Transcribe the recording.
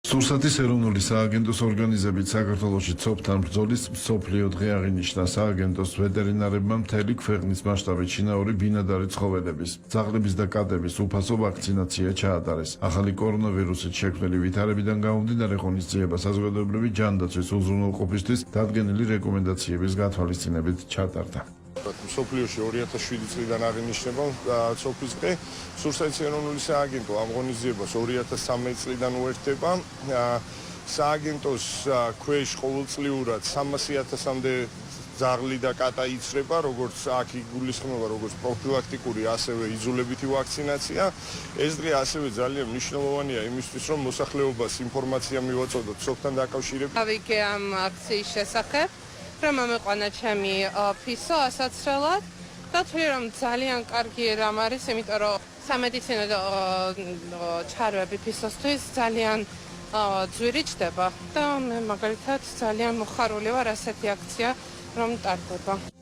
სურსათის ეროვნული სააგენტოს ორგანიზებით საქართველოში ცოფთან ბრძოლის მსოფლიო დღე აღინიშნა. სააგენტოს ვეტერინარებმა მთელი ქვეყნის მასშტაბით შინაური ბინადარი ცხოველების, ძაღლების და კატების უფასო ვაქცინაცია ჩაატარეს. ახალი კორონავირუსით შექმნილი ვითარებიდან გამომდინარე ღონისძიება საზოგადოებრივი ჯანდაცვის უზრუნველყოფისთვის დადგენილი რეკომენდაციების გათვალისწინებით ჩატარდა. მსოფლიოში 2007 წლიდან აღინიშნება სოფლის დღე. სურსათის ეროვნული სააგენტო ამ ღონისძიებას 2013 წლიდან უერთდება. სააგენტოს ქვეშ ყოველწლიურად 300,000-მდე ძაღლი და კატა იცრება, როგორც აქ იგულისხმება, როგორც პროფილაქტიკური, ასევე იძულებითი ვაქცინაცია. ეს დღე ასევე ძალიან მნიშვნელოვანია იმისთვის, რომ მოსახლეობას ინფორმაცია მივაწოდოთ სოფთან დაკავშირებით. ავიგე ამ აქციის შესახებ, რომ ამეყვანა ჩემი ფისო ასაცრელად და თვლი რომ ძალიან კარგი რამ არის, იმიტომ რომ სამედიცინო ჩარევები ფისოსთვის ძალიან ძვირი ჩდება და მე მაგალითად ძალიან მოხარული ვარ ასეთი აქცია რომ ტარდება.